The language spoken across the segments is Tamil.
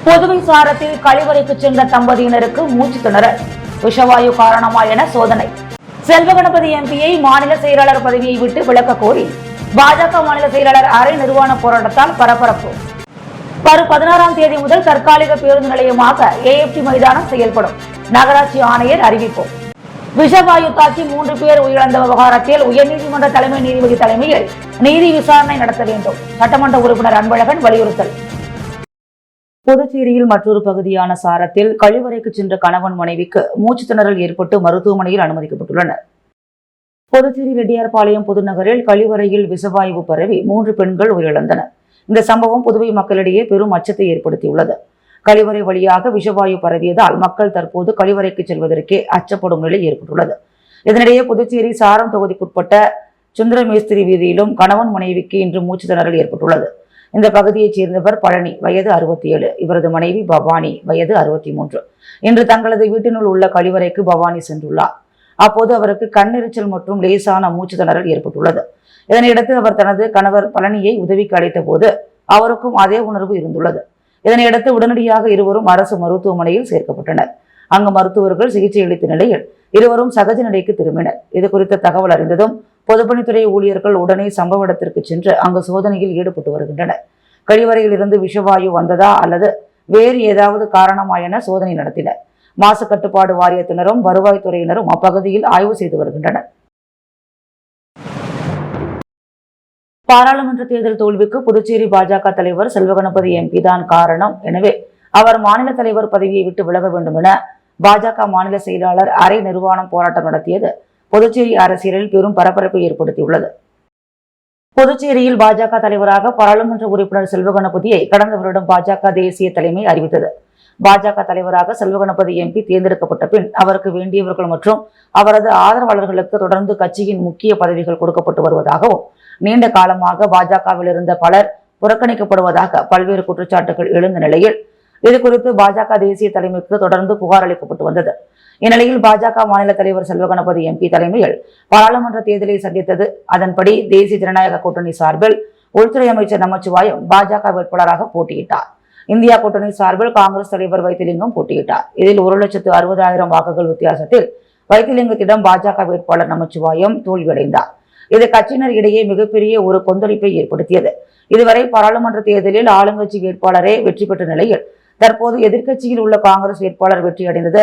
புதுவை சாரத்தில் கழிவறைக்கு சென்ற தம்பதியினருக்கு மூச்சு திணறல், விஷவாயு காரணமா என சோதனை. செல்வகணபதி எம்பியை மாநில செயலாளர் பதவியை விட்டு விலக்க கோரி பாஜக மாநில செயலாளர் அரை நிர்வாண போராட்டத்தால் பரபரப்பு. வரும் 16ஆம் தேதி முதல் தற்காலிக பேருந்து நிலையமாக ஏஎப்டி மைதானம் செயல்படும், நகராட்சி ஆணையர் அறிவிப்பு. விஷவாயு தாக்கி 3 பேர் உயிரிழந்த விவகாரத்தில் உயர்நீதிமன்ற தலைமை நீதிபதி தலைமையில் நீதி விசாரணை நடத்த வேண்டும், சட்டமன்ற உறுப்பினர் அன்பழகன் வலியுறுத்தல். புதுச்சேரியில் மற்றொரு பகுதியான சாரத்தில் கழிவறைக்கு சென்ற கணவன் மனைவிக்கு மூச்சு திணறல் ஏற்பட்டு மருத்துவமனையில் அனுமதிக்கப்பட்டுள்ளனர். புதுச்சேரி ரெட்டியார்பாளையம் புதுநகரில் கழிவறையில் விஷவாயு பரவி 3 பெண்கள் உயிரிழந்தனர். இந்த சம்பவம் புதுவை மக்களிடையே பெரும் அச்சத்தை ஏற்படுத்தியுள்ளது. கழிவறை வழியாக விஷவாயு பரவியதால் மக்கள் தற்போது கழிவறைக்கு செல்வதற்கே அச்சப்படும் நிலை ஏற்பட்டுள்ளது. இதனிடையே புதுச்சேரி சாரம் தொகுதிக்குட்பட்ட சுந்தரமேஸ்திரி வீதியிலும் கணவன் மனைவிக்கு இன்று மூச்சு திணறல் ஏற்பட்டுள்ளது. இந்த பகுதியைச் சேர்ந்தவர் பழனி, வயது 67, இவரது மனைவி பவானி, வயது 63. இன்று தங்களது வீட்டினுள் உள்ள கழிவறைக்கு பவானி சென்றுள்ளார். அப்போது அவருக்கு கண்ணெரிச்சல் மற்றும் லேசான மூச்சு திணறல் ஏற்பட்டுள்ளது. இதனையடுத்து அவர் தனது கணவர் பழனியை உதவிக்கு அழைத்த போது அவருக்கும் அதே உணர்வு இருந்துள்ளது. இதனையடுத்து உடனடியாக இருவரும் அரசு மருத்துவமனையில் சேர்க்கப்பட்டனர். அங்கு மருத்துவர்கள் சிகிச்சை அளித்த நிலையில் இருவரும் சகஜ நிலைக்கு திரும்பினர். இது குறித்த தகவல் அறிந்ததும் பொதுப்பணித்துறை ஊழியர்கள் உடனே சம்பவ இடத்திற்கு சென்று அங்கு சோதனையில் ஈடுபட்டு வருகின்றனர். கழிவறையில் இருந்து விஷவாயு வந்ததா அல்லது வேறு ஏதாவது காரணமா என சோதனை நடத்தினர். மாசு கட்டுப்பாடு வாரியத்தினரும் வருவாய்த்துறையினரும் அப்பகுதியில் ஆய்வு செய்து வருகின்றனர். பாராளுமன்ற தேர்தல் தோல்விக்கு புதுச்சேரி பாஜக தலைவர் செல்வகணபதி எம்பி தான் காரணம், எனவே அவர் மாநில தலைவர் பதவியை விட்டு விலக வேண்டும் என பாஜக மாநில செயலாளர் அரை நிர்வாணம் போராட்டம் நடத்தியது புதுச்சேரி அரசியலில் பெரும் பரபரப்பை ஏற்படுத்தியுள்ளது. புதுச்சேரியில் பாஜக தலைவராக பாராளுமன்ற உறுப்பினர் செல்வகணபதியை கடந்த வருடம் பாஜக தேசிய தலைமை அறிவித்தது. பாஜக தலைவராக செல்வகணபதி எம்பி தேர்ந்தெடுக்கப்பட்ட பின் அவருக்கு வேண்டியவர்கள் மற்றும் அவரது ஆதரவாளர்களுக்கு தொடர்ந்து கட்சியின் முக்கிய பதவிகள் கொடுக்கப்பட்டு வருவதாகவும், நீண்ட காலமாக பாஜகவில் இருந்த பலர் புறக்கணிக்கப்படுவதாக பல்வேறு குற்றச்சாட்டுகள் எழுந்த நிலையில் இது குறித்து பாஜக தேசிய தலைமைக்கு தொடர்ந்து புகார் அளிக்கப்பட்டு வந்தது. இந்நிலையில் பாஜக மாநில தலைவர் செல்வகணபதி எம்பி தலைமையில் பாராளுமன்ற தேர்தலை சந்தித்தது. அதன்படி தேசிய ஜனநாயக கூட்டணி சார்பில் உள்துறை அமைச்சர் நமச்சிவாயம் பாஜக வேட்பாளராக போட்டியிட்டார். இந்தியா கூட்டணி சார்பில் காங்கிரஸ் தலைவர் வைத்திலிங்கம் போட்டியிட்டார். இதில் 1,60,000 வாக்குகள் வித்தியாசத்தில் வைத்திலிங்கத்திடம் பாஜக வேட்பாளர் நமச்சிவாயம் தோல்வியடைந்தார். இது கட்சியினர் இடையே மிகப்பெரிய ஒரு கொந்தளிப்பை ஏற்படுத்தியது. இதுவரை பாராளுமன்ற தேர்தலில் ஆளுங்கட்சி வேட்பாளரே வெற்றி பெற்ற நிலையில் தற்போது எதிர்க்கட்சியில் உள்ள காங்கிரஸ் வேட்பாளர் வெற்றியடைந்தது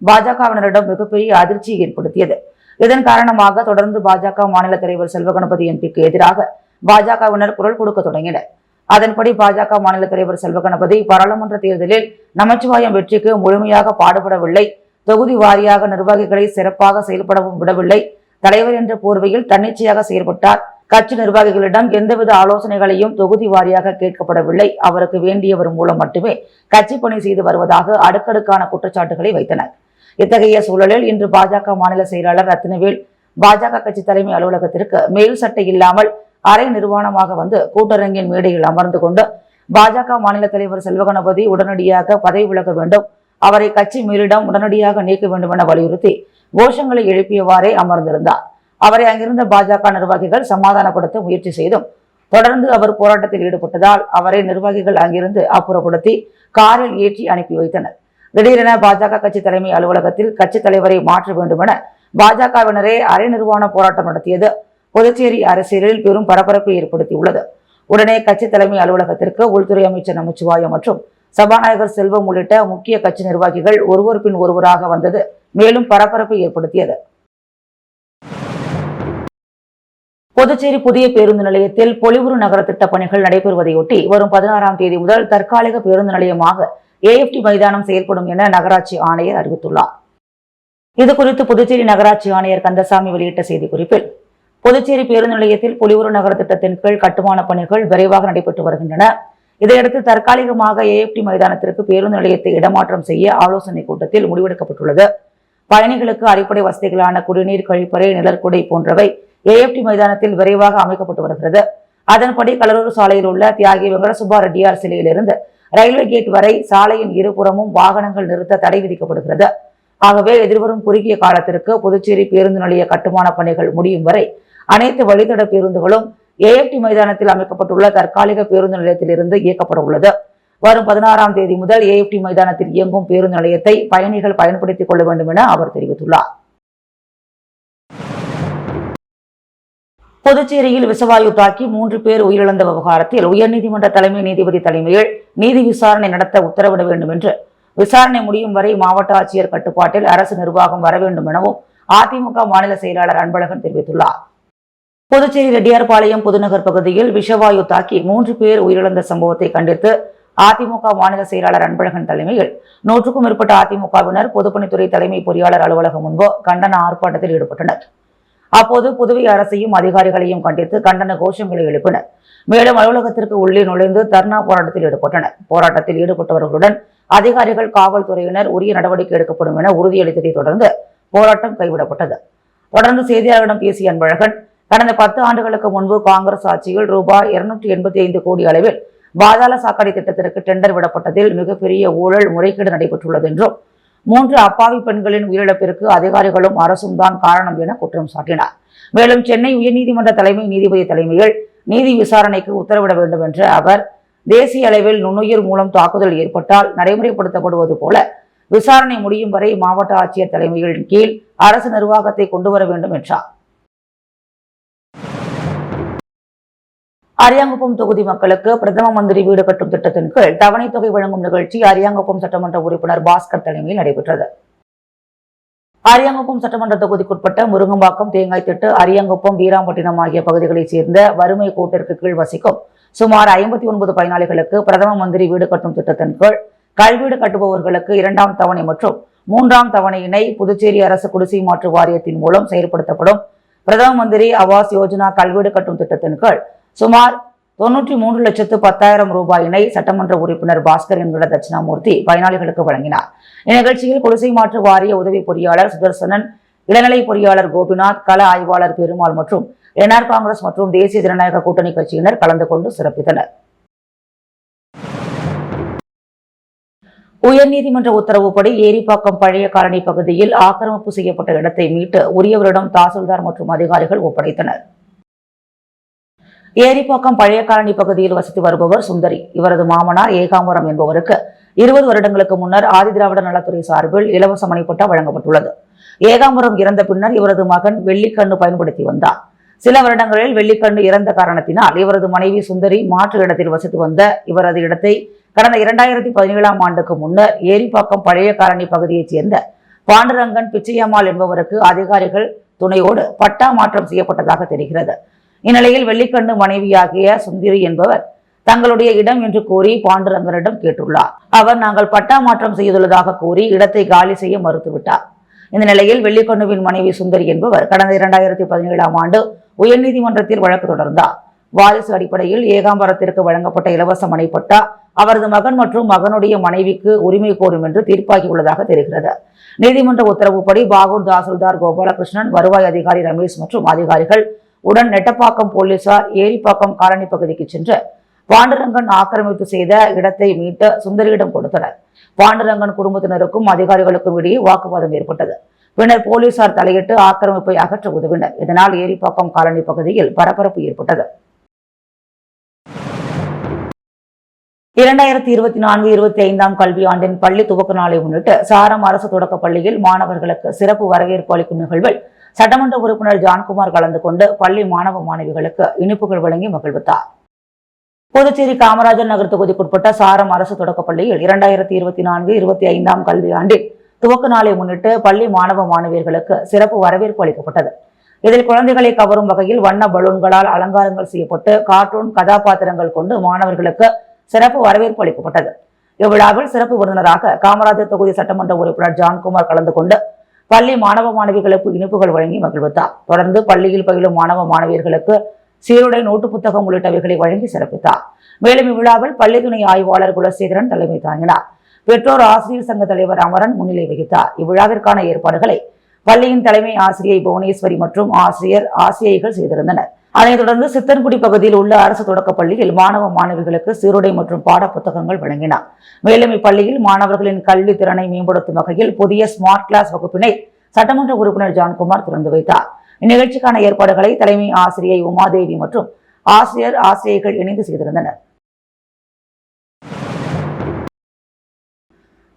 பாஜகவினரிடம் மிகப்பெரிய அதிர்ச்சியை ஏற்படுத்தியது. இதன் காரணமாக தொடர்ந்து பாஜக மாநில தலைவர் செல்வகணபதி எம்பிக்கு எதிராக பாஜகவினர் குரல் கொடுக்க தொடங்கினர். அதன்படி பாஜக மாநில தலைவர் செல்வகணபதி பாராளுமன்ற தேர்தலில் நமச்சிவாயம் வெற்றிக்கு முழுமையாக பாடுபடவில்லை, தொகுதி வாரியாக நிர்வாகிகளை சிறப்பாக செயல்படவும் விடவில்லை, தலைவர் என்ற போர்வையில் தன்னிச்சையாக செயல்பட்டார், கட்சி நிர்வாகிகளிடம் எந்தவித ஆலோசனைகளையும் தொகுதி வாரியாக கேட்கப்படவில்லை, அவருக்கு வேண்டியவர் மூலம் மட்டுமே கட்சி பணி செய்து வருவதாக அடுக்கடுக்கான குற்றச்சாட்டுகளை வைத்தனர். இத்தகைய சூழலில் இன்று பாஜக மாநில செயலாளர் ரத்தினவேல் பாஜக கட்சி தலைமை அலுவலகத்திற்கு மேல் சட்டை இல்லாமல் அரை நிர்வாணமாக வந்து கூட்டரங்கின் மேடையில் அமர்ந்து கொண்டு பாஜக மாநில தலைவர் செல்வகணபதி உடனடியாக பதவி விலக வேண்டும், அவரை கட்சி மேலிடம் உடனடியாக நீக்க வேண்டும் என வலியுறுத்தி கோஷங்களை எழுப்பியவாறே அமர்ந்திருந்தார். அவரை அங்கிருந்த பாஜக நிர்வாகிகள் சமாதானப்படுத்த முயற்சி செய்தும் தொடர்ந்து அவர் போராட்டத்தில் ஈடுபட்டதால் அவரை நிர்வாகிகள் அங்கிருந்து அப்புறப்படுத்தி காரில் ஏற்றி அனுப்பி வைத்தனர். திடீரென பாஜக கட்சி தலைமை அலுவலகத்தில் கட்சி தலைவரை மாற்ற வேண்டும் என பாஜகவினரே அரை நிர்வாண போராட்டம் நடத்தியது புதுச்சேரி அரசியலில் பெரும் பரபரப்பை ஏற்படுத்தியுள்ளது. உடனே கட்சி தலைமை அலுவலகத்திற்கு உள்துறை அமைச்சர் நமச்சிவாயம் மற்றும் சபாநாயகர் செல்வம் உள்ளிட்ட முக்கிய கட்சி நிர்வாகிகள் ஒருவர் பின் ஒருவராக வந்தது மேலும் பரபரப்பை ஏற்படுத்தியது. புதுச்சேரி புதிய பேருந்து நிலையத்தில் பொலிவுறு நகர திட்ட பணிகள் நடைபெறுவதையொட்டி வரும் 16ஆம் தேதி முதல் தற்காலிக பேருந்து நிலையமாக ஏஎப்டி மைதானம் செயல்படும் என நகராட்சி ஆணையர் அறிவித்துள்ளார். இதுகுறித்து புதுச்சேரி நகராட்சி ஆணையர் கந்தசாமி வெளியிட்ட செய்திக்குறிப்பில், புதுச்சேரி பேருந்து நிலையத்தில் பொலிவுறு நகர திட்டத்தின் கீழ் கட்டுமான பணிகள் விரைவாக நடைபெற்று வருகின்றன. இதையடுத்து தற்காலிகமாக ஏஎப்டி மைதானத்திற்கு பேருந்து நிலையத்தை இடமாற்றம் செய்ய ஆலோசனை கூட்டத்தில் முடிவெடுக்கப்பட்டுள்ளது. பயணிகளுக்கு அடிப்படை வசதிகளான குடிநீர், கழிப்பறை, நிழற்குடை போன்றவை ஏஎப்டி மைதானத்தில் விரைவாக அமைக்கப்பட்டு வருகிறது. அதன்படி கலரூர் சாலையில் உள்ள தியாகி வெங்கடசுப்பா ரெட்டியார் சிலையிலிருந்து ரயில்வே கேட் வரை சாலையின் இருபுறமும் வாகனங்கள் நிறுத்த தடை விதிக்கப்படுகிறது. ஆகவே எதிர்வரும் குறுகிய காலத்திற்கு புதுச்சேரி பேருந்து நிலைய கட்டுமான பணிகள் முடியும் வரை அனைத்து வழித்தட பேருந்துகளும் ஏஎப்டி மைதானத்தில் அமைக்கப்பட்டுள்ள தற்காலிக பேருந்து நிலையத்திலிருந்து இயக்கப்பட உள்ளது. வரும் 16ஆம் தேதி முதல் AFT மைதானத்தில் இயங்கும் பேருந்து நிலையத்தை பயணிகள் பயன்படுத்திக் கொள்ள வேண்டும் என அவர் தெரிவித்துள்ளார். புதுச்சேரியில் விஷவாயு தாக்கி 3 பேர் உயிரிழந்த விவகாரத்தில் உயர்நீதிமன்ற தலைமை நீதிபதி தலைமையில் நீதி விசாரணை நடத்த உத்தரவிட வேண்டும் என்று விசாரணை முடியும் வரை மாவட்ட ஆட்சியர் கட்டுப்பாட்டில் அரசு நிர்வாகம் வர வேண்டும் எனவும் அதிமுக மாநில செயலாளர் அன்பழகன் தெரிவித்துள்ளார். புதுச்சேரி ரெட்டியார்பாளையம் புதுநகர் பகுதியில் விஷவாயு தாக்கி 3 பேர் உயிரிழந்த சம்பவத்தை கண்டித்து அதிமுக மாநில செயலாளர் அன்பழகன் தலைமையில் 100க்கும் மேற்பட்ட அதிமுகவினர் பொதுப்பணித்துறை தலைமை பொறியாளர் அலுவலகம் முன்பு கண்டன ஆர்ப்பாட்டத்தில் ஈடுபட்டனர். அப்போது புதுவை அரசையும் அதிகாரிகளையும் கண்டித்து கண்டன கோஷங்களை எழுப்பினர். மேலும் அலுவலகத்திற்கு உள்ளே நுழைந்து தர்ணா போராட்டத்தில் ஈடுபட்டனர். போராட்டத்தில் ஈடுபட்டவர்களுடன் அதிகாரிகள், காவல்துறையினர் உரிய நடவடிக்கை எடுக்கப்படும் என உறுதியளித்ததை தொடர்ந்து போராட்டம் கைவிடப்பட்டது. தொடர்ந்து செய்தியாளர்களிடம் பேசிய அன்பழகன், கடந்த 10 ஆண்டுகளுக்கு முன்பு காங்கிரஸ் ஆட்சியில் ரூபாய் 285 கோடி அளவில் பாதாள சாக்கடை திட்டத்திற்கு டெண்டர் விடப்பட்டதில் மிகப்பெரிய ஊழல் முறைகேடு நடைபெற்றுள்ளது என்றும் 3 அப்பாவி பெண்களின் உயிரிழப்பிற்கு அதிகாரிகளும் அரசும் தான் காரணம் என குற்றம் சாட்டினார். மேலும் சென்னை உயர்நீதிமன்ற தலைமை நீதிபதி தலைமையில் நீதி விசாரணைக்கு உத்தரவிட வேண்டும் என்ற அவர், தேசிய அளவில் நுண்ணுயிர் மூலம் தாக்குதல் ஏற்பட்டால் நடைமுறைப்படுத்தப்படுவது போல விசாரணை முடியும் வரை மாவட்ட ஆட்சியர் தலைமையின் கீழ் அரசு நிர்வாகத்தை கொண்டுவர வேண்டும் என்றார். அரியாங்குப்பம் தொகுதி மக்களுக்கு பிரதம மந்திரி வீடு கட்டும் திட்டத்தின் கீழ் தவணை தொகை வழங்கும் நிகழ்ச்சி அரியாங்குப்பம் சட்டமன்ற உறுப்பினர் பாஸ்கர் தலைமையில் நடைபெற்றது. அரியாங்குப்பம் சட்டமன்ற தொகுதிக்குட்பட்ட முருங்கம்பாக்கம், தேங்காய்த்திட்டு, அரியாங்குப்பம், வீராம்பட்டினம் ஆகிய பகுதிகளைச் சேர்ந்த வறுமை கோட்டிற்கு கீழ் வசிக்கும் சுமார் 59 பயனாளிகளுக்கு பிரதம மந்திரி வீடு கட்டும் திட்டத்தின் கீழ் கல்வீடு கட்டுபவர்களுக்கு 2ஆம் தவணை மற்றும் 3ஆம் தவணையினை புதுச்சேரி அரசு குடிசை மாற்று வாரியத்தின் மூலம் செயல்படுத்தப்படும் பிரதம மந்திரி ஆவாஸ் யோஜனா கல்வீடு கட்டும் திட்டத்தின் கீழ் சுமார் 93,10,000 ரூபாயினை சட்டமன்ற உறுப்பினர் பாஸ்கர் என்கிற தட்சிணாமூர்த்தி பயனாளிகளுக்கு வழங்கினார். இந்நிகழ்ச்சியில் குடிசை மாற்று வாரிய உதவி பொறியாளர் சுதர்சனன், இளநிலை பொறியாளர் கோபிநாத், கள ஆய்வாளர் பெருமாள் மற்றும் NR காங்கிரஸ் மற்றும் தேசிய ஜனநாயக கூட்டணி கட்சியினர் கலந்து கொண்டு சிறப்பித்தனர். உயர்நீதிமன்ற உத்தரவுப்படி ஏரிப்பாக்கம் பழைய காலனி பகுதியில் ஆக்கிரமிப்பு செய்யப்பட்ட இடத்தை மீட்டு உரியவரிடம் தாசில்தார் மற்றும் அதிகாரிகள் ஒப்படைத்தனர். ஏரிப்பாக்கம் பழைய காலனி பகுதியில் வசித்து வருபவர் சுந்தரி. இவரது மாமனார் ஏகாம்பரம் என்பவருக்கு 20 வருடங்களுக்கு முன்னர் ஆதிதிராவிடர் நலத்துறை சார்பில் இலவச மனைப்பட்டா வழங்கப்பட்டுள்ளது. ஏகாம்பரம் இறந்த பின்னர் இவரது மகன் வெள்ளிக்கண்ணு பயன்படுத்தி வந்தார். சில வருடங்களில் வெள்ளிக்கண்ணு இறந்த காரணத்தினால் இவரது மனைவி சுந்தரி மாற்று இடத்தில் வசித்து வந்த இவரது இடத்தை கடந்த 2017ஆம் ஆண்டுக்கு முன்னர் ஏரிப்பாக்கம் பழைய காலனி பகுதியைச் சேர்ந்த பாண்டுரங்கன் பிச்சையம்மாள் என்பவருக்கு அதிகாரிகள் துணையோடு பட்டா மாற்றம் செய்யப்பட்டதாக தெரிகிறது. இந்நிலையில் வெள்ளிக்கண்ணு மனைவியாகிய சுந்தரி என்பவர் தங்களுடைய இடம் என்று கூறி பாண்டுரங்கனிடம் கேட்டுள்ளார். அவர் நாங்கள் பட்டா மாற்றம் செய்துள்ளதாக கூறி இடத்தை காலி செய்ய மறுத்துவிட்டார். இந்த நிலையில் வெள்ளிக்கண்ணுவின் மனைவி சுந்தரி என்பவர் கடந்த 2017ஆம் ஆண்டு உயர்நீதிமன்றத்தில் வழக்கு தொடர்ந்தார். வாரிசு அடிப்படையில் ஏகாம்பரத்திற்கு வழங்கப்பட்ட இலவச மனைப்பட்டா அவரது மகன் மற்றும் மகனுடைய மனைவிக்கு உரிமை கோரும் என்று தீர்ப்பாகியுள்ளதாக தெரிகிறது. நீதிமன்ற உத்தரவுப்படி பாகூர் தாசில்தார் கோபாலகிருஷ்ணன், வருவாய் அதிகாரி ரமேஷ் மற்றும் அதிகாரிகள் உடன் நெட்டப்பாக்கம் போலீசார் ஏரிப்பாக்கம் காலனி பகுதிக்கு சென்று பாண்டுரங்கன் ஆக்கிரமிப்பு செய்த இடத்தை மீட்டு சுந்தரியிடம் கொடுத்தனர். பாண்டுரங்கன் குடும்பத்தினருக்கும் அதிகாரிகளுக்கும் இடையே வாக்குவாதம் ஏற்பட்டது. பின்னர் போலீசார் தலையிட்டு ஆக்கிரமிப்பை அகற்ற உதவினர். இதனால் ஏரிப்பாக்கம் காலனி பகுதியில் பரபரப்பு ஏற்பட்டது. 2024-25ஆம் கல்வியாண்டின் பள்ளி துவக்க நாளை முன்னிட்டு சாரம் அரசு தொடக்கப் பள்ளியில் மாணவர்களுக்கு சிறப்பு வரவேற்பு அளிக்கும் நிகழ்வில் சட்டமன்ற உறுப்பினர் ஜான்குமார் கலந்து கொண்டு பள்ளி மாணவ மாணவிகளுக்கு இனிப்புகள் வழங்கி மகிழ்வித்தார். புதுச்சேரி காமராஜர் நகர் தொகுதிக்குட்பட்ட சாரம் அரசு தொடக்கப் பள்ளியில் 2024-25ஆம் கல்வியாண்டில் துவக்க நாளை முன்னிட்டு பள்ளி மாணவ மாணவியர்களுக்கு சிறப்பு வரவேற்பு அளிக்கப்பட்டது. இதில் குழந்தைகளை கவரும் வகையில் வண்ண பலூன்களால் அலங்காரங்கள் செய்யப்பட்டு கார்ட்டூன் கதாபாத்திரங்கள் கொண்டு மாணவர்களுக்கு சிறப்பு வரவேற்பு அளிக்கப்பட்டது. இவ்விழாவில் சிறப்பு விருந்தினராக காமராஜர் தொகுதி சட்டமன்ற உறுப்பினர் ஜான்குமார் கலந்து கொண்டு பள்ளி மாணவ மாணவிகளுக்கு இனிப்புகள் வழங்கி மகிழ்வித்தார். தொடர்ந்து பள்ளியில் பயிலும் மாணவ மாணவியர்களுக்கு சீருடை, நோட்டு புத்தகம் உள்ளிட்டவைகளை வழங்கி சிறப்பித்தார். மேலும் இவ்விழாவில் பள்ளி துணை ஆய்வாளர் குலசேகரன் தலைமை தாங்கினார். பெற்றோர் ஆசிரியர் சங்க தலைவர் அமரன் முன்னிலை வகித்தார். இவ்விழாவிற்கான ஏற்பாடுகளை பள்ளியின் தலைமை ஆசிரியை புவனேஸ்வரி மற்றும் ஆசிரியைகள் செய்திருந்தனர். அதைத் தொடர்ந்து சித்தன்குடி பகுதியில் உள்ள அரசு தொடக்கப் பள்ளியில் மாணவ மாணவிகளுக்கு சீருடை மற்றும் பாட புத்தகங்கள் வழங்கினார். மேலும் இப்பள்ளியில் மாணவர்களின் கல்வி திறனை மேம்படுத்தும் வகையில் புதிய ஸ்மார்ட் கிளாஸ் வகுப்பினை சட்டமன்ற உறுப்பினர் ஜான்குமார் திறந்து வைத்தார். இந்நிகழ்ச்சிக்கான ஏற்பாடுகளை தலைமை ஆசிரியை உமாதேவி மற்றும் ஆசிரியைகள் இணைந்து செய்திருந்தனர்.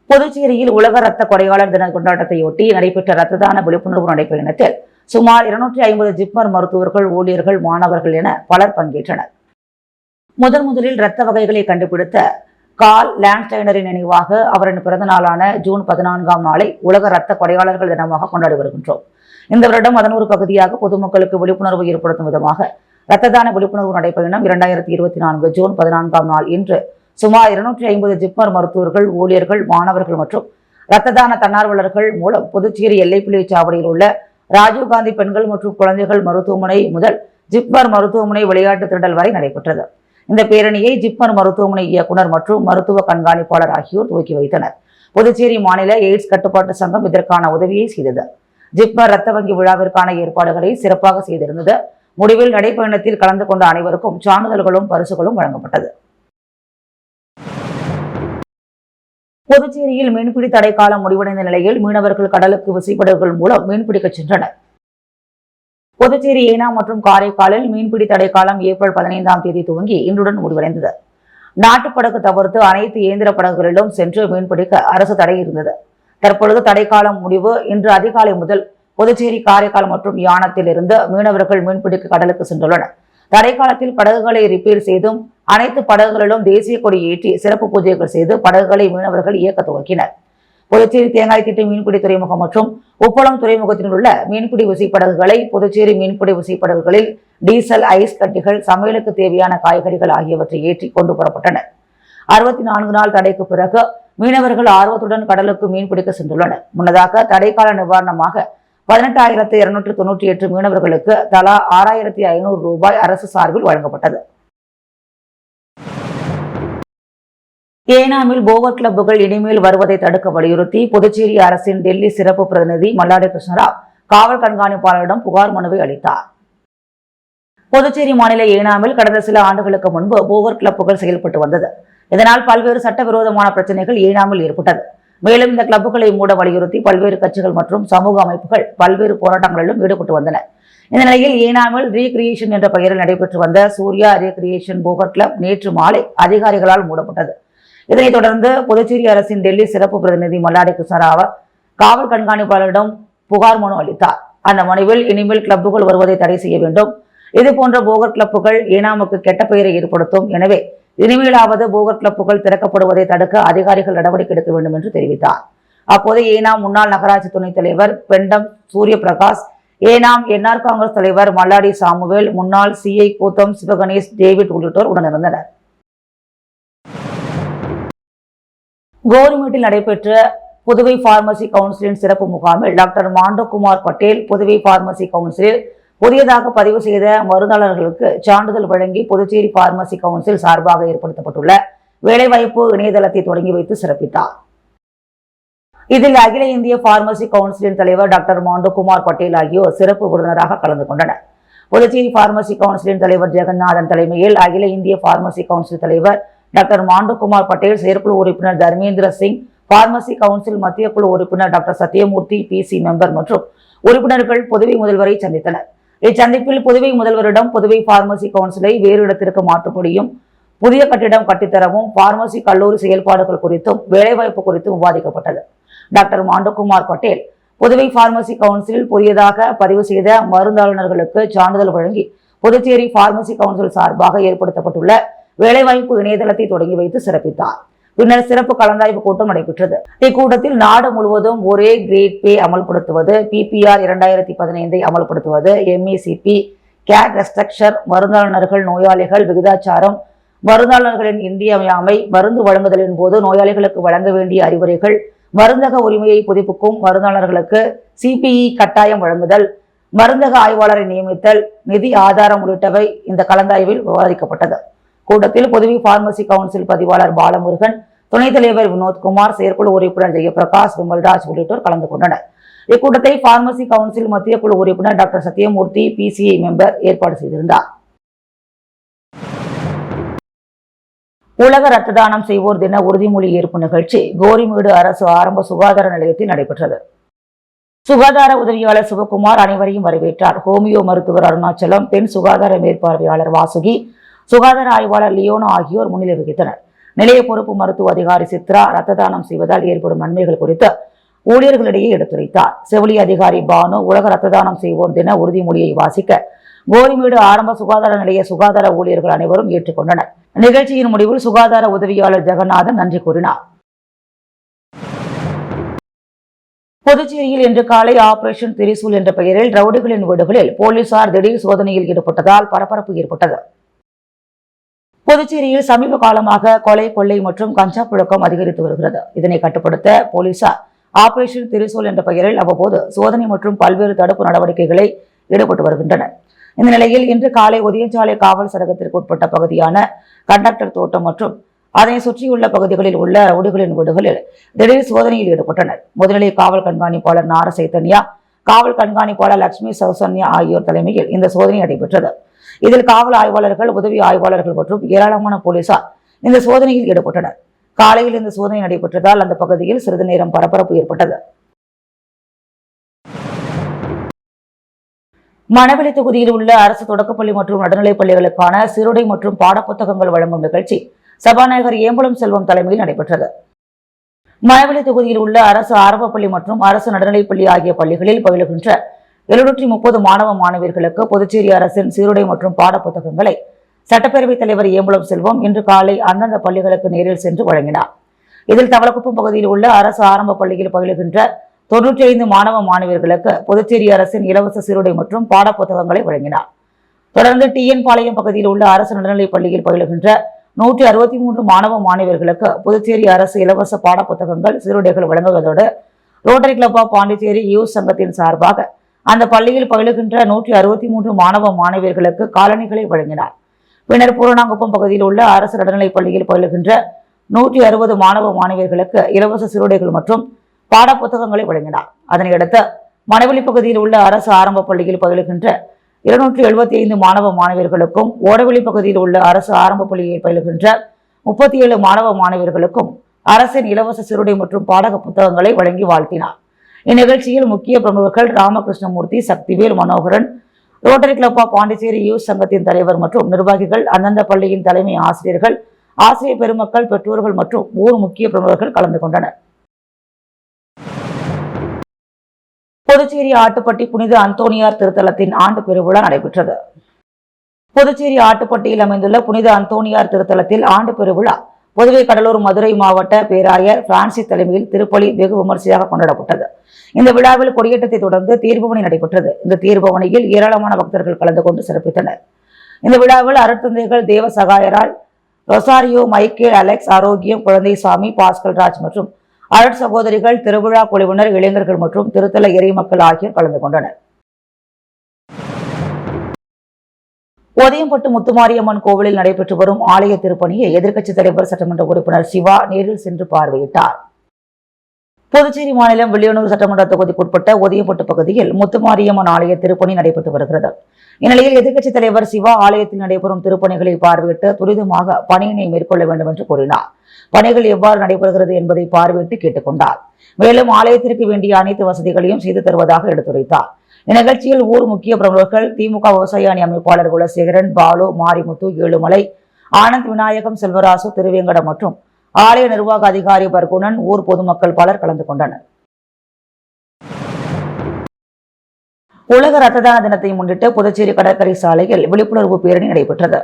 புதுச்சேரியில் உலக ரத்த கொடையாளர் தின கொண்டாட்டத்தையொட்டி நடைபெற்ற ரத்த தான விழிப்புணர்வு நடைபயணத்தில் சுமார் 250 ஜிப்மர் மருத்துவர்கள், ஊழியர்கள், மாணவர்கள் என பலர் பங்கேற்றனர். முதலில் இரத்த வகைகளை கண்டுபிடித்த கார்ல் லாண்ட்ஸ்டைனரின் நினைவாக அவரின் பிறந்த நாளான ஜூன் 14ஆம் நாளை உலக இரத்த கொடையாளர்கள் தினமாக கொண்டாடி வருகின்றோம். இந்த வருடம் அதன் ஒரு பகுதியாக பொதுமக்களுக்கு விழிப்புணர்வு ஏற்படுத்தும் விதமாக இரத்த தான விழிப்புணர்வு நடைபயணம் 2024 ஜூன் 14ஆம் நாள் இன்று சுமார் 250 ஜிப்மர் மருத்துவர்கள், ஊழியர்கள், மாணவர்கள் மற்றும் இரத்த தான தன்னார்வலர்கள் மூலம் புதுச்சேரி எல்லைப்புள்ளி சாவடியில் உள்ள ராஜீவ்காந்தி பெண்கள் மற்றும் குழந்தைகள் மருத்துவமனை முதல் ஜிப்மர் மருத்துவமனை விளையாட்டு திடல் வரை நடைபெற்றது. இந்த பேரணியை ஜிப்மர் மருத்துவமனை இயக்குநர் மற்றும் மருத்துவ கண்காணிப்பாளர் ஆகியோர் துவக்கி வைத்தனர். புதுச்சேரி மாநில எய்ட்ஸ் கட்டுப்பாட்டு சங்கம் இதற்கான உதவியை செய்தது. ஜிப்மர் ரத்த வங்கி விழாவிற்கான ஏற்பாடுகளை சிறப்பாக செய்திருந்தது. முடிவில் நடைபயணத்தில் கலந்து கொண்ட அனைவருக்கும் சான்றிதழ்களும் பரிசுகளும் வழங்கப்பட்டது. புதுச்சேரியில் மீன்பிடி தடைக்காலம் முடிவடைந்த நிலையில் மீனவர்கள் கடலுக்கு விசைப்படகுகள் மூலம் மீன்பிடிக்க சென்றனர். புதுச்சேரி, ஏனாம் மற்றும் காரைக்காலில் மீன்பிடி தடைக்காலம் ஏப்ரல் 15ஆம் தேதி துவங்கி இன்றுடன் முடிவடைந்தது. நாட்டுப்படகு தவிர்த்து அனைத்து இயந்திர படகுகளிலும் சென்று மீன்பிடிக்க அரசு தடை இருந்தது. தற்பொழுது தடைக்காலம் முடிவு. இன்று அதிகாலை முதல் புதுச்சேரி, காரைக்கால் மற்றும் யானத்தில் இருந்து மீனவர்கள் மீன்பிடிக்க கடலுக்கு சென்றுள்ளனர். தடைக்காலத்தில் படகுகளை ரிப்பேர் செய்தும் அனைத்து படகுகளிலும் தேசிய கொடி ஏற்றி சிறப்பு பூஜைகள் செய்து படகுகளை மீனவர்கள் இயக்க துவக்கினர். புதுச்சேரி தேங்காய்த்திட்டு மீன்பிடி துறைமுகம் மற்றும் உப்பளம் துறைமுகத்தில் உள்ள மீன்பிடி விசைப்படகுகளை புதுச்சேரி மீன்பிடி விசைப்படகுகளில் டீசல், ஐஸ் கட்டிகள், சமையலுக்கு தேவையான காய்கறிகள் ஆகியவற்றை ஏற்றி கொண்டு புறப்பட்டனர். 64 நாள் தடைக்கு பிறகு மீனவர்கள் ஆர்வத்துடன் கடலுக்கு மீன்பிடிக்க சென்றுள்ளனர். முன்னதாக தடைக்கால நிவாரணமாக 18,298 மீனவர்களுக்கு தலா 6,500 ரூபாய் அரசு சார்பில் வழங்கப்பட்டது. ஏனாமில் போவர் கிளப்புகள் இனிமேல் வருவதை தடுக்க வலியுறுத்தி புதுச்சேரி அரசின் டெல்லி சிறப்பு பிரதிநிதி மல்லாடி கிருஷ்ணராவ் காவல் கண்காணிப்பாளரிடம் புகார் மனுவை அளித்தார். புதுச்சேரி மாநில ஏனாமில் கடந்த சில ஆண்டுகளுக்கு முன்பு போவர் கிளப்புகள் செயல்பட்டு வந்தது. இதனால் பல்வேறு சட்டவிரோதமான பிரச்சனைகள் ஏனாமில் ஏற்பட்டது. மேலும் இந்த கிளப்புகளை மூட வலியுறுத்தி பல்வேறு கட்சிகள் மற்றும் சமூக அமைப்புகள் பல்வேறு போராட்டங்களிலும் ஈடுபட்டு வந்தன. இந்த நிலையில் ஏனாமில் ரீகிரியேஷன் என்ற பெயரில் நடைபெற்று வந்த சூர்யா ரீகிரியேஷன் போவர் கிளப் நேற்று மாலை அதிகாரிகளால் மூடப்பட்டது. இதனைத் தொடர்ந்து புதுச்சேரி அரசின் டெல்லி சிறப்பு பிரதிநிதி மல்லாடி கிருஷ்ணராவ் காவல் கண்காணிப்பாளரிடம் புகார் மனு அளித்தார். அந்த மனுவில் இனிமேல் கிளப்புகள் வருவதை தடை செய்ய வேண்டும், இதுபோன்ற போகர் கிளப்புகள் ஏனாமுக்கு கெட்ட பெயரை ஏற்படுத்தும், எனவே இனிமேலாவது போகர் கிளப்புகள் திறக்கப்படுவதை தடுக்க அதிகாரிகள் நடவடிக்கை எடுக்க வேண்டும் என்று தெரிவித்தார். அப்போது ஏனாம் முன்னாள் நகராட்சி துணைத் தலைவர் பெண்டம் சூரிய பிரகாஷ், ஏனாம் என்ஆர் காங்கிரஸ் தலைவர் மல்லாடி சாமுவேல், முன்னாள் சிஐ கூத்தம் சிவகணேஷ், டேவிட் உள்ளிட்டோர் உடனிருந்தனர். கோரிமேட்டில் நடைபெற்ற புதுவை பார்மசி கவுன்சிலின் சிறப்பு முகாமில் டாக்டர் மாண்டோகுமார் பட்டேல் புதுவை பார்மசி கவுன்சிலில் புதியதாக பதிவு செய்த மருந்தாளர்களுக்கு சான்றிதழ் வழங்கி புதுச்சேரி பார்மசி கவுன்சில் சார்பாக ஏற்படுத்தப்பட்டுள்ள வேலைவாய்ப்பு இணையதளத்தை தொடங்கி வைத்து சிறப்பித்தார். இதில் அகில இந்திய பார்மசி கவுன்சிலின் தலைவர் டாக்டர் மாண்டோகுமார் பட்டேல் ஆகியோர் சிறப்பு விருந்தினராக கலந்து கொண்டனர். புதுச்சேரி பார்மசி கவுன்சிலின் தலைவர் ஜெகநாதன் தலைமையில் அகில இந்திய பார்மசி கவுன்சில் தலைவர் டாக்டர் மாண்டோகுமார் பட்டேல், செயற்குழு உறுப்பினர் தர்மேந்திர சிங், பார்மசி கவுன்சில் மத்திய குழு உறுப்பினர் டாக்டர் சத்யமூர்த்தி, பிசி மெம்பர் மற்றும் உறுப்பினர்கள் புதுவை முதல்வரை சந்தித்தனர். இச்சந்திப்பில் புதுவை முதல்வரிடம் புதுவை பார்மசி கவுன்சிலை வேறு இடத்திற்கு மாற்றும்படியும், புதிய கட்டிடம் கட்டித்தரவும், பார்மசி கல்லூரி செயல்பாடுகள் குறித்தும் வேலைவாய்ப்பு குறித்தும் விவாதிக்கப்பட்டது. டாக்டர் மாண்டோகுமார் பட்டேல் புதுவை பார்மசி கவுன்சிலில் புதியதாக பதிவு செய்த மருந்தாளுநர்களுக்கு சான்றிதழ் வழங்கி புதுச்சேரி பார்மசி கவுன்சில் சார்பாக ஏற்படுத்தப்பட்டுள்ள வேலைவாய்ப்பு இணையதளத்தை தொடங்கி வைத்து சிறப்பித்தார். பின்னர் சிறப்பு கலந்தாய்வு கூட்டம் நடைபெற்றது. இக்கூட்டத்தில் நாடு முழுவதும் ஒரே கிரேட் பே அமல்படுத்துவது, PPR 2015 அமல்படுத்துவது, MECP, கேட் ரெஸ்ட்ரக்சர், மருந்தாளுநர்கள் நோயாளிகள் விகிதாச்சாரம், மருந்தாளர்களின் இன்றியமையாமை, மருந்து வழங்குதலின் போது நோயாளிகளுக்கு வழங்க வேண்டிய அறிவுரைகள், மருந்தக உரிமையை புதுப்பிக்கும் மருந்தாளர்களுக்கு CPE கட்டாயம் வழங்குதல், மருந்தக ஆய்வாளரை நியமித்தல், நிதி ஆதாரம் உள்ளிட்டவை இந்த கலந்தாய்வில் விவாதிக்கப்பட்டது. கூட்டத்தில் புதுவை பார்மசி கவுன்சில் பதிவாளர் பாலமுருகன், துணைத் தலைவர் வினோத்குமார், செயற்குழு உறுப்பினர் ஜெயபிரகாஷ், விமல்ராஜ் உள்ளிட்டோர் கலந்து கொண்டனர். இக்கூட்டத்தை பார்மசி கவுன்சில் மத்திய குழு உறுப்பினர் டாக்டர் சத்யமூர்த்தி, PCI மெம்பர் ஏற்பாடு செய்திருந்தார். உலக ரத்த தானம் செய்வோர் தின உறுதிமொழி ஏற்பு நிகழ்ச்சி கோரிமேடு அரசு ஆரம்ப சுகாதார நிலையத்தில் நடைபெற்றது. சுகாதார உதவியாளர் சிவகுமார் அனைவரையும் வரவேற்றார். ஹோமியோ மருத்துவர் அருணாச்சலம், பெண் சுகாதார மேற்பார்வையாளர் வாசுகி, சுகாதார ஆய்வாளர் லியோனோ ஆகியோர் முன்னிலை வகித்தனர். நிலைய பொறுப்பு மருத்துவ அதிகாரி சித்ரா ரத்த தானம் செய்வதால் ஏற்படும் நன்மைகள் குறித்து ஊழியர்களிடையே எடுத்துரைத்தார். செவிலிய அதிகாரி பானு உலக ரத்த தானம் செய்வோர் தின உறுதிமொழியை வாசிக்க கோரிமேடு ஆரம்ப சுகாதார நிலைய சுகாதார ஊழியர்கள் அனைவரும் ஏற்றுக்கொண்டனர். நிகழ்ச்சியின் முடிவில் சுகாதார உதவியாளர் ஜெகநாதன் நன்றி கூறினார். புதுச்சேரியில் இன்று காலை ஆபரேஷன் திரிசூல் என்ற பெயரில் ரவுடிகளின் வீடுகளில் போலீசார் திடீர் சோதனையில் ஈடுபட்டதால் பரபரப்பு ஏற்பட்டது. புதுச்சேரியில் சமீப காலமாக கொலை, கொள்ளை மற்றும் கஞ்சா புழக்கம் அதிகரித்து வருகிறது. இதனை கட்டுப்படுத்த போலீசார் ஆபரேஷன் திரிசூல் என்ற பெயரில் அவ்வப்போது சோதனை மற்றும் பல்வேறு தடுப்பு நடவடிக்கைகளை ஈடுபட்டு வருகின்றனர். இந்த நிலையில் இன்று காலை ஒதியஞ்சாலை காவல் சரகத்திற்கு உட்பட்ட பகுதியான கண்டக்டர் தோட்டம் மற்றும் அதனை சுற்றியுள்ள பகுதிகளில் உள்ள ரவுடிகளின் வீடுகளில் திடீர் சோதனையில் ஈடுபட்டனர். முதுநிலை காவல் கண்காணிப்பாளர் நார சைத்தன்யா, காவல் கண்காணிப்பாளர் லட்சுமி சௌசன்யா ஆகியோர் தலைமையில் இந்த சோதனை நடைபெற்றது. இதில் காவல் ஆய்வாளர்கள், உதவி ஆய்வாளர்கள் மற்றும் ஏராளமான போலீசார் இந்த சோதனையில் ஈடுபட்டனர். காலையில் இந்த சோதனை நடைபெற்றதால் அந்த பகுதியில் சிறிது நேரம் பரபரப்பு ஏற்பட்டது. மணவெளி தொகுதியில் உள்ள அரசு தொடக்கப்பள்ளி மற்றும் நடுநிலைப் பள்ளிகளுக்கான சீருடை மற்றும் பாடப்புத்தகங்கள் வழங்கும் நிகழ்ச்சி சபாநாயகர் ஏம்பலம் செல்வம் தலைமையில் நடைபெற்றது. மணவெளி தொகுதியில் உள்ள அரசு ஆரம்ப பள்ளி மற்றும் அரசு நடுநிலைப் பள்ளி ஆகிய பள்ளிகளில் பயிலுகின்ற 730 மாணவ மாணவியர்களுக்கு புதுச்சேரி அரசின் சீருடை மற்றும் பாடப்புத்தகங்களை சட்டப்பேரவைத் தலைவர் ஏம்பலம் செல்வம் இன்று காலை அந்தந்த பள்ளிகளுக்கு நேரில் சென்று வழங்கினார். இதில் தவளக்குப்பம் பகுதியில் உள்ள அரசு ஆரம்ப பள்ளியில் பயிலுகின்ற 95 மாணவ மாணவியர்களுக்கு புதுச்சேரி அரசின் இலவச சீருடை மற்றும் பாடப்புத்தகங்களை வழங்கினார். தொடர்ந்து டிஎன் பாளையம் பகுதியில் உள்ள அரசு நடுநிலைப் பள்ளியில் பயிலுகின்ற 163 மாணவ மாணவியர்களுக்கு புதுச்சேரி அரசு இலவச பாடப்புத்தகங்கள், சீருடைகள் வழங்குவதோடு rotary club of Pondicherry youth சங்கத்தின் சார்பாக அந்த பள்ளியில் பயிலுகின்ற 163 மாணவ மாணவியர்களுக்கு காலணிகளை வழங்கினார். பின்னர் பூரணாங்குப்பம் பகுதியில் உள்ள அரசு நடுநிலைப் பள்ளியில் பயிலுகின்ற 160 மாணவ மாணவியர்களுக்கு இலவச சீருடைகள் மற்றும் பாடப்புத்தகங்களை வழங்கினார். அதனையடுத்து மணவெளி பகுதியில் உள்ள அரசு ஆரம்ப பள்ளியில் பயிலுகின்ற 275 மாணவ மாணவியர்களுக்கும், ஓரவெளி பகுதியில் உள்ள அரசு ஆரம்ப பள்ளியில் பயிலுகின்ற 37 மாணவ மாணவியர்களுக்கும் அரசின் இலவச சீருடை மற்றும் பாடக புத்தகங்களை வழங்கி வாழ்த்தினார். இந்நிகழ்ச்சியில் முக்கிய பிரமுகர்கள் Ramakrishnamurthy, Sakthivel, Manoharan, rotary club of Pondicherry youth சங்கத்தின் தலைவர் மற்றும் நிர்வாகிகள், அந்தந்த பள்ளியின் தலைமை ஆசிரியர்கள், ஆசிரியர் பெருமக்கள், பெற்றோர்கள் மற்றும் ஊர் முக்கிய பிரமுகர்கள் கலந்து கொண்டனர். புதுச்சேரி ஆட்டுப்பட்டி புனித அந்தோணியார் திருத்தலத்தின் ஆண்டு பெருவிழா நடைபெற்றது. புதுச்சேரி ஆட்டுப்பட்டியில் அமைந்துள்ள புனித அந்தோணியார் திருத்தலத்தில் ஆண்டு பெருவிழா புதுவை, கடலூர், மதுரை மாவட்ட பேராயர் பிரான்சிஸ் தலைமையில் திருப்பலி வெகு விமர்சையாக கொண்டாடப்பட்டது. இந்த விழாவில் கொடியேற்றத்தை தொடர்ந்து தீர்ப்பவனி நடைபெற்றது. இந்த தீர்ப்பவனியில் ஏராளமான பக்தர்கள் கலந்து கொண்டு சிறப்பித்தனர். இந்த விழாவில் அருட்தந்தைகள் தேவ சகாயரால், ரொசாரியோ, மைக்கேல், அலெக்ஸ், ஆரோக்கியம், குழந்தைசாமி, பாஸ்கல் ராஜ் மற்றும் அருட் சகோதரிகள், திருவிழா குழுவினர், இளைஞர்கள் மற்றும் திருத்தல இறை மக்கள் ஆகியோர் கலந்து கொண்டனர். ஒதியம்பட்டு முத்துமாரியம்மன் கோவிலில் நடைபெற்று வரும் ஆலய திருப்பணியை எதிர்க்கட்சித் தலைவர் சட்டமன்ற உறுப்பினர் சிவா நேரில் சென்று பார்வையிட்டார். புதுச்சேரி மாநிலம் வில்லியனூர் சட்டமன்ற தொகுதிக்குட்பட்ட ஒதியம்பட்டு பகுதியில் முத்துமாரியம்மன் ஆலய திருப்பணி நடைபெற்று வருகிறது. இந்நிலையில் எதிர்க்கட்சித் தலைவர் சிவா ஆலயத்தில் நடைபெறும் திருப்பணிகளை பார்வையிட்டு துரிதமாக பணியினை மேற்கொள்ள வேண்டும் என்று கூறினார். பணிகள் எவ்வாறு நடைபெறுகிறது என்பதை பார்வையிட்டு கேட்டுக்கொண்டார். மேலும் ஆலயத்திற்கு வேண்டிய அனைத்து வசதிகளையும் செய்து தருவதாக எடுத்துரைத்தார். இந்நிகழ்ச்சியில் ஊர் முக்கிய பிரமுகர்கள், திமுக விவசாய அணி அமைப்பாளர் குலசேகரன், பாலு, மாரிமுத்து, ஏழுமலை, ஆனந்த், விநாயகம், செல்வராசு, திருவேங்கடம் மற்றும் ஆலய நிர்வாக அதிகாரி பர்குணன், ஊர் பொதுமக்கள் பலர் கலந்து கொண்டனர். உலக ரத்த தான தினத்தை முன்னிட்டு புதுச்சேரி கடற்கரை சாலையில் விழிப்புணர்வு பேரணி நடைபெற்றது.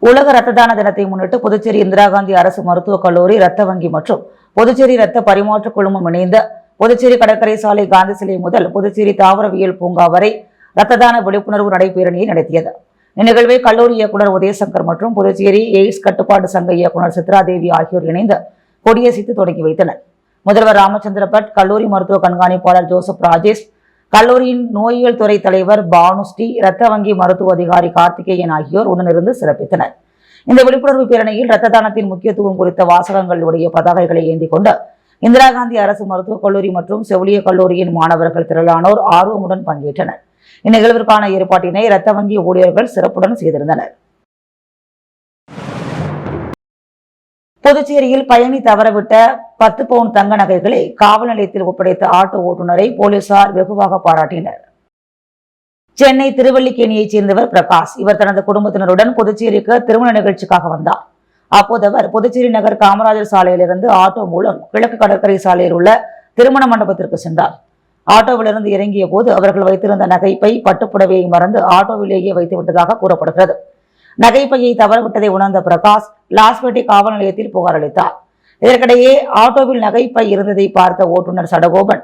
உலக ரத்த தான தினத்தை முன்னிட்டு புதுச்சேரி இந்திரா காந்தி அரசு மருத்துவக் கல்லூரி, ரத்த வங்கி மற்றும் புதுச்சேரி ரத்த பரிமாற்ற குழுமம் இணைந்த புதுச்சேரி கடற்கரை சாலை காந்தி சிலை முதல் புதுச்சேரி தாவரவியல் பூங்கா வரை ரத்த தான விழிப்புணர்வு நடைபேரணியை நடத்தியது. இந்நிகழ்வை கல்லூரி இயக்குநர் உதயசங்கர் மற்றும் புதுச்சேரி எய்ட்ஸ் கட்டுப்பாட்டு சங்க இயக்குநர் சித்ராதேவி ஆகியோர் இணைந்து கொடியசைத்து தொடங்கி வைத்தனர். முதல்வர் ராமச்சந்திர பட், கல்லூரி மருத்துவ கண்காணிப்பாளர் ஜோசப் ராஜேஷ், கல்லூரியின் நோயியல் துறை தலைவர் பானுஸ்ரீ, இரத்த வங்கி மருத்துவ அதிகாரி கார்த்திகேயன் ஆகியோர் உடனிருந்து சிறப்பித்தனர். இந்த விழிப்புணர்வு பேரணியில் இரத்த தானத்தின் முக்கியத்துவம் குறித்த வாசகங்களுடைய பதாகைகளை ஏந்தி கொண்டு இந்திரா காந்தி அரசு மருத்துவக் கல்லூரி மற்றும் செவிலிய கல்லூரியின் மாணவர்கள் திரளானோர் ஆர்வமுடன் பங்கேற்றனர். இந்நிகழ்விற்கான ஏற்பாட்டினை இரத்த வங்கி ஊழியர்கள் சிறப்புடன் செய்திருந்தனர். புதுச்சேரியில் பயணி தவறவிட்ட 10 பவுன் தங்க நகைகளை காவல் நிலையத்தில் ஒப்படைத்த ஆட்டோ ஓட்டுநரை போலீசார் வெகுவாக பாராட்டினர். சென்னை திருவல்லிக்கேணியைச் சேர்ந்தவர் பிரகாஷ். இவர் தனது குடும்பத்தினருடன் புதுச்சேரிக்கு திருமண நிகழ்ச்சிக்காக வந்தார். அப்போது அவர் புதுச்சேரி நகர் காமராஜர் சாலையிலிருந்து ஆட்டோ மூலம் கிழக்கு கடற்கரை சாலையில் உள்ள திருமண மண்டபத்திற்கு சென்றார். ஆட்டோவிலிருந்து இறங்கிய போது அவர்கள் வைத்திருந்த நகைப்பை பட்டுப்புடவையை மறந்து ஆட்டோவிலேயே வைத்து விட்டதாக கூறப்படுகிறது. நகைப்பையை தவறவிட்டதை உணர்ந்த பிரகாஷ் லாஸ்பேட்டை காவல் நிலையத்தில் புகார் அளித்தார். இதற்கிடையே ஆட்டோவில் நகைப்பை இருந்ததை பார்த்த ஓட்டுநர் சடகோபன்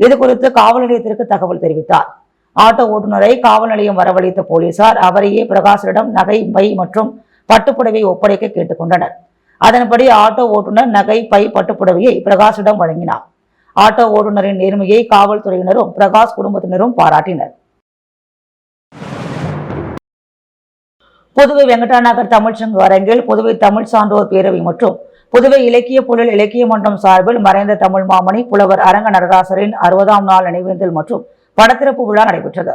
இதுகுறித்து காவல் நிலையத்திற்கு தகவல் தெரிவித்தார். ஆட்டோ ஓட்டுநரை காவல் நிலையம் வரவழைத்த போலீசார் அவரையே பிரகாஷிடம் நகை பை மற்றும் பட்டுப்புடவை ஒப்படைக்க கேட்டுக்கொண்டனர். அதன்படி ஆட்டோ ஓட்டுநர் நகை பை பட்டுப்புடவையை பிரகாஷிடம் வழங்கினார். ஆட்டோ ஓட்டுநரின் நேர்மையை காவல்துறையினரும் பிரகாஷ் குடும்பத்தினரும் பாராட்டினர். புதுவை வெங்கடாநகர் தமிழ்ச்சங்க அரங்கில் புதுவை தமிழ் சான்றோர் பேரவை மற்றும் புதுவை இலக்கிய புழல் இலக்கிய மன்றம் சார்பில் மறைந்த தமிழ் மாமணி புலவர் அரங்க நடராசரின் 60ஆம் நாள் நினைவேந்தல் மற்றும் படத்திறப்பு விழா நடைபெற்றது.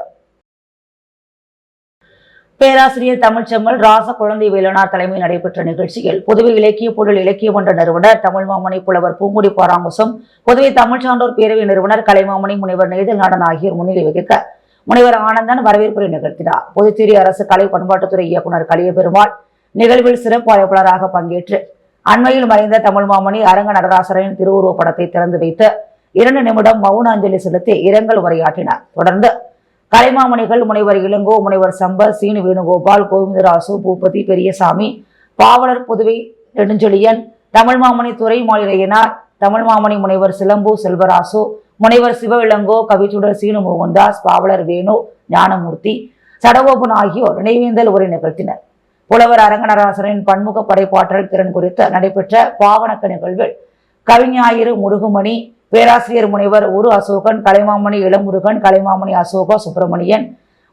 பேராசிரியர் தமிழ்ச்செம்மல் ராச குழந்தை வேலனார் தலைமையில் நடைபெற்ற நிகழ்ச்சியில் புதுவை இலக்கிய புழல் இலக்கிய மன்ற நிறுவனர் தமிழ் மாமணி புலவர் பூங்குடி பாராங்குசம், புதுவை தமிழ் சான்றோர் பேரவை நிறுவனர் கலைமாமணி முனைவர் நெய்தல் நாடன் ஆகியோர் முன்னிலை வகிக்க முனைவர் ஆனந்தன் வரவேற்புரை நிகழ்த்தினார். புதுச்சேரி அரசு கலை பண்பாட்டுத்துறை இயக்குநர் கலியபெருமாள் நிகழ்வில் சிறப்பு அழைப்பாளராக பங்கேற்று அண்மையில் மறைந்த தமிழ் மாமணி அரங்க நடராசரின் திருவுருவப் படத்தை திறந்து வைத்து 2 நிமிடம் மௌன அஞ்சலி செலுத்தி இரங்கல் உரையாற்றினார். தொடர்ந்து கலைமாமணிகள் முனைவர் இளங்கோ, முனைவர் சம்பர், சீனு வேணுகோபால், கோவிந்தராசு, பூபதி, பெரியசாமி, பாவலர் புதுவை நெடுஞ்செழியன், தமிழ் மாமணி துறை மாளிகையினார், தமிழ் மாமணி முனைவர் சிலம்பு செல்வராசு, முனைவர் சிவ இளங்கோ, கவிச்சுடர் சீனு மோகன்தாஸ், பாவலர் வேணு, ஞானமூர்த்தி, சடகோபன் ஆகியோர் நினைவேந்தல் உரை நிகழ்த்தினர். புலவர் அரங்கநராசரின் பன்முக படைப்பாற்றல் திறன் குறித்து நடைபெற்ற பாவணக்க நிகழ்வில் கவிஞாயிறு முருகுமணி, பேராசிரியர் முனைவர் உரு அசோகன், கலைமாமணி இளமுருகன், கலைமாமணி அசோகா சுப்பிரமணியன்,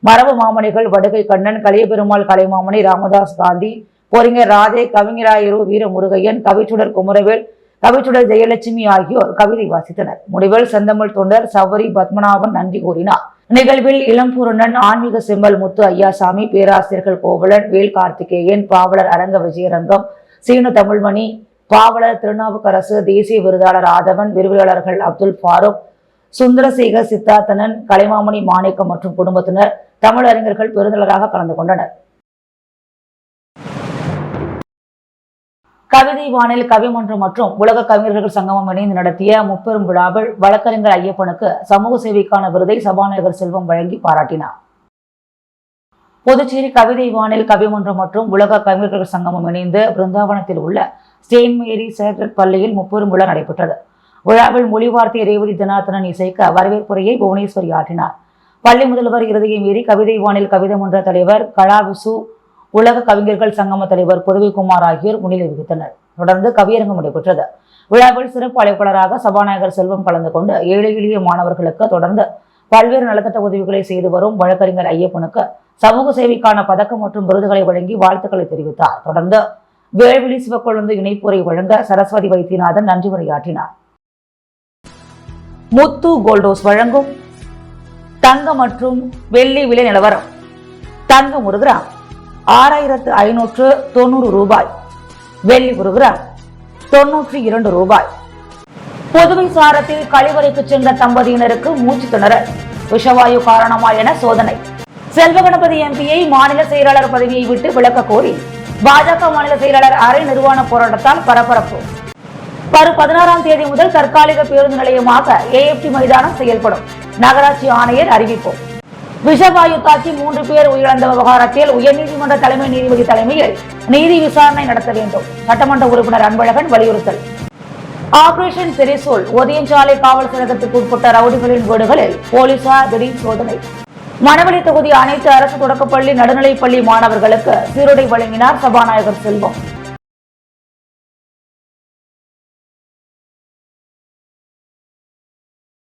மரபு மாமணிகள் வடுகை கண்ணன், கலியபெருமாள், கலைமாமணி ராமதாஸ் காந்தி, போரிஞர் ராதே, கவிஞராயிரு வீரமுருகையன், கவிச்சுடர் குமரவேல், கவிச்சுடர் ஜெயலட்சுமி ஆகியோர் கவிதை வாசித்தனர். முடிவில் செந்தமிழ் தொண்டர் சவரி பத்மநாபன் நன்றி கூறினார். நிகழ்வில் இளம்பூரணன், ஆன்மீக செம்மல் முத்து ஐயாசாமி, பேராசிரியர்கள் கோவலன், வேல் கார்த்திகேயன், பாவலர் அரங்க விஜயரங்கம், சீனு தமிழ்மணி, பாவலர் திருநாவுக்கரசு, தேசிய விருதாளர் ஆதவன், விரிவுரையாளர்கள் அப்துல் ஃபாரூக், சுந்தரசேகர், சித்தார்த்தனன், கலைமாமணி மாணிக்கம் மற்றும் குடும்பத்தினர், தமிழ் அறிஞர்கள் பெருந்தளராக கலந்து கொண்டனர். கவிதை வானில் கவிமன்றம் மற்றும் உலக கவிஞர்கள் சங்கமம் இணைந்து நடத்திய முப்பெரும் விழாவில் வழக்கறிஞர் ஐயப்பனுக்கு சமூக சேவைக்கான விருதை சபாநாயகர் செல்வம் வழங்கி பாராட்டினார். புதுச்சேரி கவிதை வானில் கவிமன்றம் மற்றும் உலக கவிஞர்கள் சங்கமம் இணைந்து பிருந்தாவனத்தில் உள்ள செயின்ட் மேரி சேக்ரட் பள்ளியில் முப்பெரும் விழா நடைபெற்றது. விழாவில் மொழிவார்த்தை ரேவதி ஜனார்த்தனன் இசைக்க வரவேற்புரையை புவனேஸ்வரி ஆற்றினார். பள்ளி முதல்வர் இருதய மீறி கவிதை வானில் கவிதை மன்ற தலைவர் கலாவிசு, உலக கவிஞர்கள் சங்கம தலைவர் புதுவைக்குமார் ஆகியோர் முன்னிலை வகித்தனர். தொடர்ந்து கவியரங்கம் நடைபெற்றது. விழாவில் சிறப்பு அழைப்பாளராக சபாநாயகர் செல்வம் கலந்து கொண்டு ஏழை எளிய மாணவர்களுக்கு தொடர்ந்து பல்வேறு நலத்திட்ட உதவிகளை செய்து வரும் வழக்கறிஞர் ஐயப்பனுக்கு சமூக சேவைக்கான பதக்கம் மற்றும் விருதுகளை வழங்கி வாழ்த்துக்களை தெரிவித்தார். தொடர்ந்து வேள்விழி சிவக்கொழுந்து இணைப்புரை வழங்க சரஸ்வதி வைத்தியநாதன் நன்றி உரையாற்றினார். முத்து கோல்டோஸ் வழங்கும் தங்க மற்றும் வெள்ளி விலை நிலவரம். தங்கம் 1 கிராம் 6590 ரூபாய், வெள்ளி 1 கிராம் 92 ரூபாய். புதுவை சாரத்தில் கழிவறைக்கு சென்ற தம்பதியினருக்கு மூச்சு திணறல், விஷவாயு காரணமா என சோதனை. செல்வகணபதி எம்பியை மாநில செயலாளர் பதவியை விட்டு விலக்க கோரி பாஜக மாநில செயலாளர் அரை நிர்வாண போராட்டத்தால் பரபரப்பு. வரும் 16ஆம் தேதி முதல் தற்காலிக பேருந்து நிலையமாக AFT மைதானம் செயல்படும், நகராட்சி ஆணையர் அறிவிப்பு. விஷவாயு தாக்கி 3 பேர் உயிரிழந்த விவகாரத்தில் உயர்நீதிமன்ற தலைமை நீதிபதி தலைமையில் நீதி விசாரணை நடத்த வேண்டும், சட்டமன்ற உறுப்பினர் அன்பழகன் வலியுறுத்தல். ஆபரேஷன் திரிசூல், ஒதியஞ்சாலை காவல் சரகத்துக்கு உட்பட்ட ரவுடிகளின் வீடுகளில் போலீசார் திடீர் சோதனை. மணவெளி தொகுதி அனைத்து அரசு தொடக்கப்பள்ளி நடுநிலைப்பள்ளி மாணவர்களுக்கு சீருடை வழங்கினார் சபாநாயகர் செல்வம்.